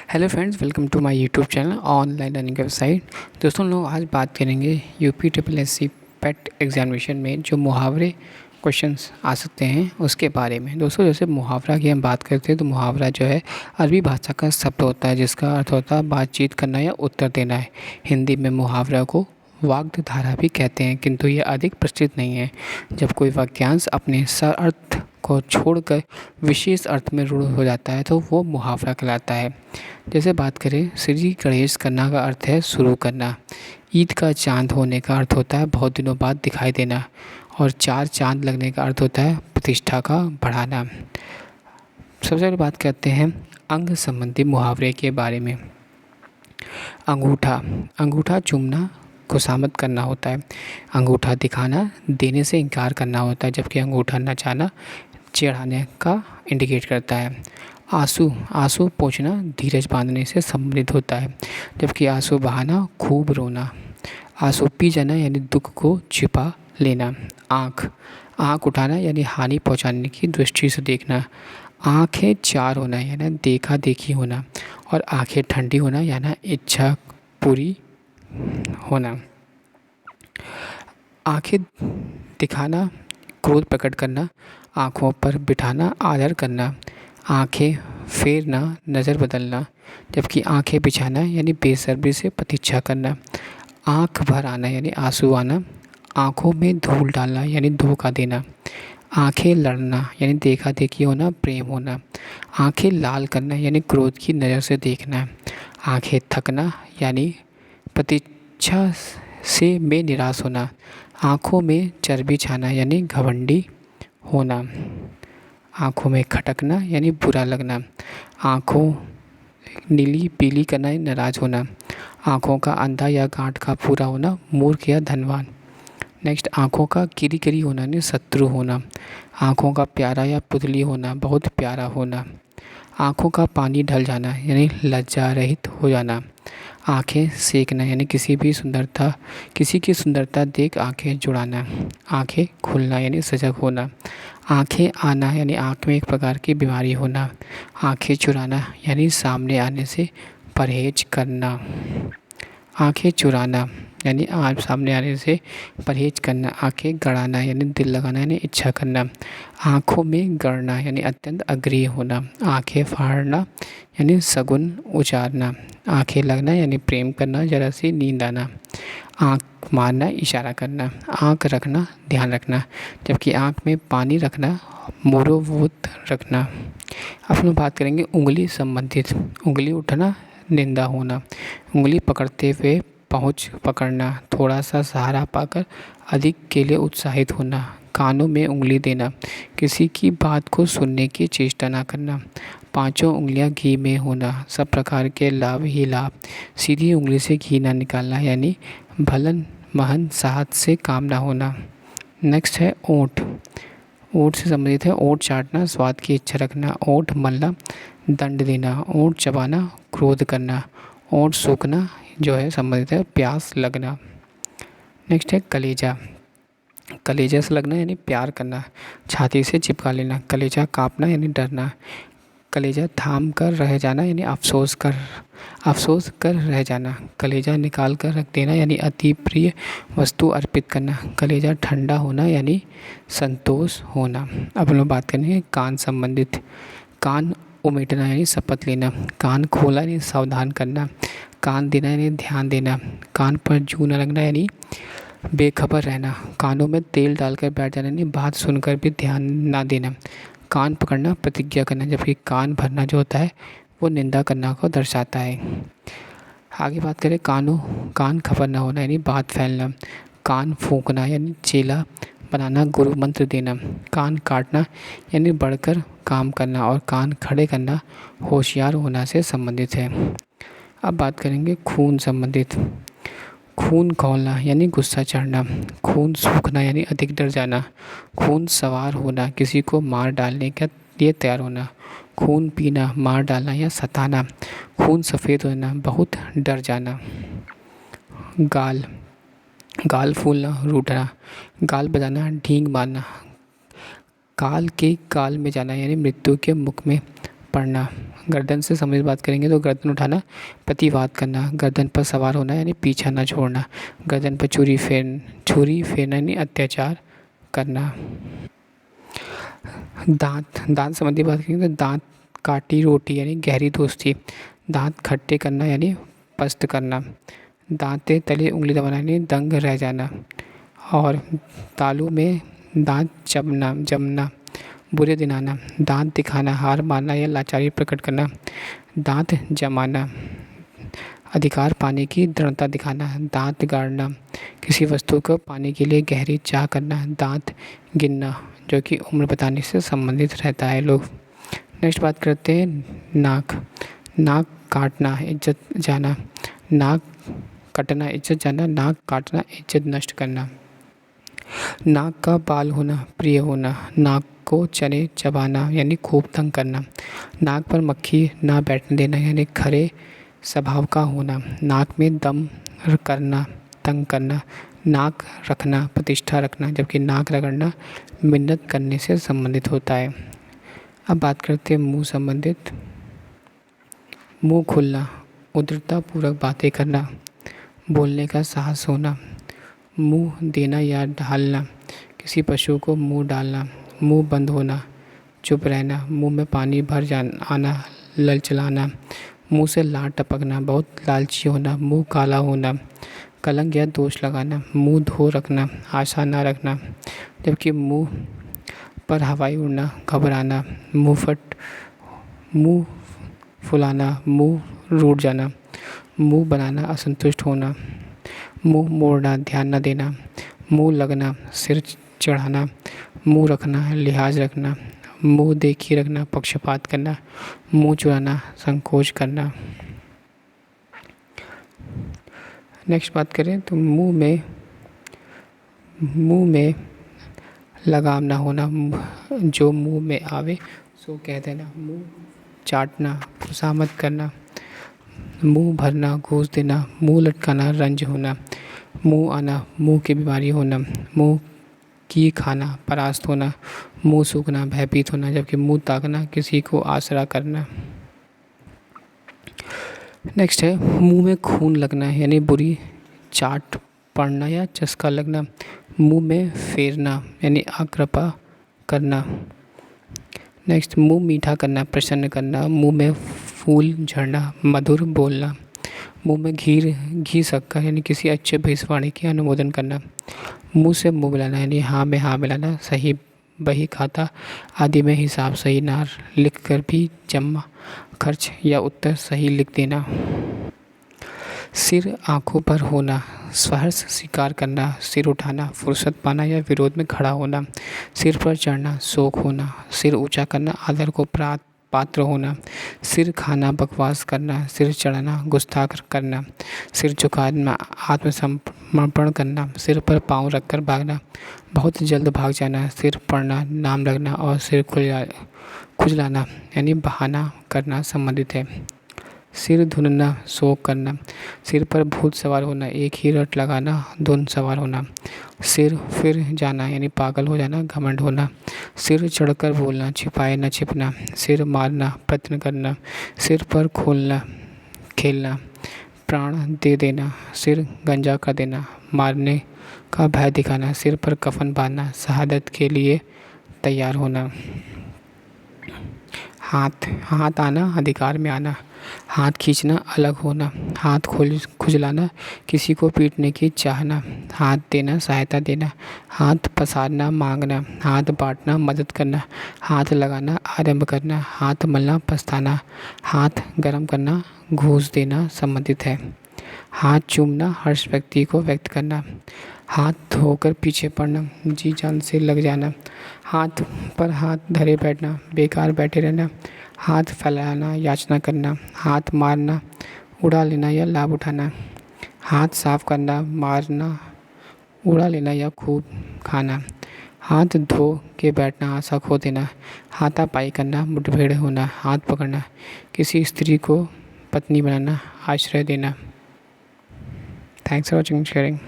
Hello friends, welcome to my YouTube channel online learning website. दोस्तों लोग आज बात करेंगे UP triple S C PET examination में जो मुहावरे क्वेश्चंस आ सकते हैं उसके बारे में। दोस्तों जैसे मुहावरा की हम बात करते हैं तो मुहावरा जो है अरबी भाषा का शब्द होता है जिसका अर्थ होता है बातचीत करना या उत्तर देना है। हिंदी में मुहावरा को वाग्धारा भी कहते हैं, किंतु ये अधिक प्रचलित नहीं है। जब कोई वाक्यांश अपने सर अर्थ को छोड़कर विशेष अर्थ में रूढ़ हो जाता है तो वो मुहावरा कहलाता है। जैसे बात करें, श्री गणेश करना का अर्थ है शुरू करना। ईद का चांद होने का अर्थ होता है बहुत दिनों बाद दिखाई देना। और चार चांद लगने का अर्थ होता है प्रतिष्ठा का बढ़ाना। सबसे पहले बात करते हैं अंग संबंधी मुहावरे के बारे में। अंगूठा, अंगूठा चूमना खुशामद करना होता है। अंगूठा दिखाना देने से इनकार करना होता है, जबकि अंगूठा नचाना चिढ़ाने का इंडिकेट करता है। आंसू, आंसू पोंछना धीरज बांधने से संबंधित होता है, जबकि आंसू बहाना खूब रोना। आंसू पी जाना यानी दुख को छिपा लेना। आँख, आँख उठाना यानी हानि पहुंचाने की दृष्टि से देखना। आँखें चार होना यानी देखा देखी होना। और आँखें ठंडी होना यानी इच्छा पूरी होना। आँखें दिखाना क्रोध प्रकट करना। आँखों पर बिठाना आदर करना। आँखें फेरना नज़र बदलना, जबकि आँखें बिछाना यानी बेसब्री से प्रतीक्षा करना। आँख भर आना यानी आंसू आना। आँखों में धूल डालना यानी धोखा देना। आँखें लड़ना यानी देखा देखी होना प्रेम होना। आँखें लाल करना यानी क्रोध की नज़र से देखना। आँखें थकना यानी प्रतीक्षा से में निराश होना। आँखों में चर्बी छाना यानी घमंडी होना। आँखों में खटकना यानी बुरा लगना। आँखों नीली पीली करना यानी नाराज़ होना। आँखों का अंधा या गांठ का पूरा होना मूर्ख या धनवान। नेक्स्ट, आँखों का किरी किरी होना यानी शत्रु होना। आँखों का प्यारा या पुतली होना बहुत प्यारा होना। आँखों का पानी ढल जाना यानी लज्जा रहित हो जाना। आँखें सेकना यानी किसी की सुंदरता देख आँखें जुड़ाना। आँखें खुलना यानी सजग होना। आँखें आना यानी आँख में एक प्रकार की बीमारी होना। आँखें चुराना यानी सामने आने से परहेज करना। आँखें चुराना यानी आप सामने आने से परहेज करना। आँखें गड़ाना यानी दिल लगाना यानी इच्छा करना। आँखों में गड़ना यानी अत्यंत अग्रिय होना। आँखें फाड़ना यानी शगुन उचारना। आँखें लगना यानी प्रेम करना, जरा सी नींद आना। आँख मारना इशारा करना। आँख रखना ध्यान रखना, जबकि आँख में पानी रखना मोरोवोत रखना। अब हम बात करेंगे उंगली संबंधित। उंगली उठना निंदा होना। उंगली पकड़ते हुए पहुँच पकड़ना। थोड़ा सा सहारा पाकर अधिक के लिए उत्साहित होना। कानों में उंगली देना। किसी की बात को सुनने की चेष्टा ना करना। पांचों उंगलियां घी में होना। सब प्रकार के लाभ ही लाभ। सीधी उंगली से घी ना निकालना यानी भलन महन साहत से काम ना होना। नेक्स्ट है ओंठ। ओंठ से संबंधित है ओंठ चाटना स्वाद की इच्छा रखना। ओंठ मलना दंड देना। ओंठ चबाना क्रोध करना। ओंठ सूखना जो है संबंधित है प्यास लगना। नेक्स्ट है कलेजा। कलेजा से लगना यानी प्यार करना। छाती से चिपका लेना। कलेजा कांपना यानी डरना। कलेजा थाम कर रह जाना यानी अफसोस कर रह जाना। कलेजा निकाल कर रख देना यानी अति प्रिय वस्तु अर्पित करना। कलेजा ठंडा होना यानी संतोष होना। अब हम लोग बात करेंगे कान संबंधित। कान उमेटना यानी शपथ लेना। कान खोला यानी सावधान करना। कान देना यानी ध्यान देना। कान पर जू न लगना यानी बेखबर रहना। कानों में तेल डालकर बैठ जाना यानी बात सुनकर भी ध्यान ना देना। कान पकड़ना प्रतिज्ञा करना, जबकि कान भरना जो होता है वो निंदा करना को दर्शाता है। आगे बात करें कान खबर ना होना यानी बात फैलना। कान फूंकना यानी चेला बनाना गुरु मंत्र देना। कान काटना यानी बढ़कर काम करना। और कान खड़े करना होशियार होना से संबंधित है। अब बात करेंगे खून संबंधित। खून खौलना यानी गुस्सा चढ़ना। खून सूखना यानी अधिक डर जाना। खून सवार होना किसी को मार डालने के लिए तैयार होना। खून पीना मार डालना या सताना। खून सफ़ेद होना बहुत डर जाना। गाल, गाल फूलना रूठना। गाल बजाना ढींग मारना। काल के काल में जाना यानी मृत्यु के मुख में पढ़ना, गर्दन से संबंधित बात करेंगे तो गर्दन उठाना, प्रतिवाद करना, गर्दन पर सवार होना यानी पीछा न छोड़ना, गर्दन पर छुरी फेरना यानी अत्याचार करना। दांत संबंधी बात करेंगे तो दांत काटी रोटी यानी गहरी दोस्ती, दांत खट्टे करना यानी पस्त करना, दांते तले उंगली दबाना यानी दंग रह जाना, और तालू में दांत जमना, बुरे दिन आना, दांत दिखाना, हार मानना या लाचारी प्रकट करना, दांत जमाना, अधिकार पाने की दृढ़ता दिखाना, दांत गाड़ना, किसी वस्तु को पाने के लिए गहरी चाह करना, दांत गिनना जो कि उम्र बताने से संबंधित रहता है लोग। नेक्स्ट बात करते हैं नाक काटना, इज्जत जाना, नाक कटना, इज्जत जाना, नाक काटना, इज्जत नष्ट करना, नाक का बाल होना, प्रिय होना, नाक को चने चबाना यानी खूब तंग करना, नाक पर मक्खी ना बैठने देना यानी खरे स्वभाव का होना, नाक में दम करना, तंग करना, नाक रखना, प्रतिष्ठा रखना, जबकि नाक रगड़ना मिन्नत करने से संबंधित होता है। अब बात करते हैं मुंह संबंधित। मुंह खुलना, उदारता पूर्वक बातें करना, बोलने का साहस होना, मुंह देना या ढालना, किसी पशु को मुंह डालना, मुंह बंद होना, चुप रहना, मुंह में पानी भर आना, ललचलाना, मुंह से लार टपकना, बहुत लालची होना, मुंह काला होना, कलंक या दोष लगाना, मुंह धो रखना, आशा ना रखना, जबकि मुंह पर हवाई उड़ना, घबराना, मुंह फुलाना, मुंह रूठ जाना, मुंह बनाना, असंतुष्ट होना, मुंह मोड़ना, ध्यान न देना, मुंह लगना, सिर चढ़ाना, मुंह रखना, लिहाज रखना, मुंह देखी रखना, पक्षपात करना, मुंह चुराना, संकोच करना। नेक्स्ट बात करें तो मुंह में लगाम ना होना, जो मुंह में आवे सो कह देना, मुंह चाटना, खुशामद करना, मुंह भरना, घूस देना, मुंह लटकाना, रंज होना, मुंह आना, मुंह की बीमारी होना, मुंह की खाना, परास्त होना, मुंह सूखना, भयभीत होना, जबकि मुंह ताकना, किसी को आसरा करना। नेक्स्ट है मुंह में खून लगना यानी बुरी चाट पड़ना या चस्का लगना, मुंह में फेरना यानी आकृपा करना। नेक्स्ट मुंह मीठा करना, प्रसन्न करना, मुंह में फूल झड़ना, मधुर बोलना, मुंह में घी शक्कर यानी किसी अच्छे भविष्यवाणी की अनुमोदन करना, मुंह से मुंह मिलाना यानी हाँ में हाँ मिलाना, सही बही खाता आदि में हिसाब सही ना लिख कर भी जमा खर्च या उत्तर सही लिख देना। सिर आंखों पर होना, सहर्ष स्वीकार करना, सिर उठाना, फुर्सत पाना या विरोध में खड़ा होना, सिर पर चढ़ना, शौक होना, सिर ऊंचा करना, आदर को पात्र होना, सिर खाना, बकवास करना, सिर चढ़ना, गुस्ताख करना, सिर झुकाना, आत्मसमर्पण करना, सिर पर पाँव रखकर भागना, बहुत जल्द भाग जाना, सिर पड़ना, नाम लगना और सिर खुजलाना यानी बहाना करना संबंधित है। सिर धुनना, शोक करना, सिर पर भूत सवार होना, एक ही रट लगाना, धुन सवार होना, सिर फिर जाना यानी पागल हो जाना, घमंड होना, सिर चढ़कर बोलना, छिपाए न छिपना, सिर मारना, प्रयत्न करना, सिर पर खोलना, खेलना, प्राण दे देना, सिर गंजा कर देना, मारने का भय दिखाना, सिर पर कफन बांधना, शहादत के लिए तैयार होना। हाथ आना, अधिकार में आना, हाथ खींचना, अलग होना, हाथ खुजलाना, किसी को पीटने की चाहना, हाथ देना, सहायता देना, हाथ पसारना, मांगना, हाथ बांटना, मदद करना, हाथ लगाना, आरंभ करना, हाथ मलना, पछताना, हाथ गर्म करना, घूस देना संबंधित है। हाथ चूमना, हर्ष व्यक्ति को व्यक्त करना, हाथ धोकर पीछे पड़ना, जी जान से लग जाना, हाथ पर हाथ धरे बैठना, बेकार बैठे रहना, हाथ फैलाना, याचना करना, हाथ मारना, उड़ा लेना या लाभ उठाना, हाथ साफ करना, मारना, उड़ा लेना या खूब खाना, हाथ धो के बैठना, आशा खो देना, हाथापाई करना, मुठभेड़ होना, हाथ पकड़ना, किसी स्त्री को पत्नी बनाना, आश्रय देना। Thanks for watching sharing.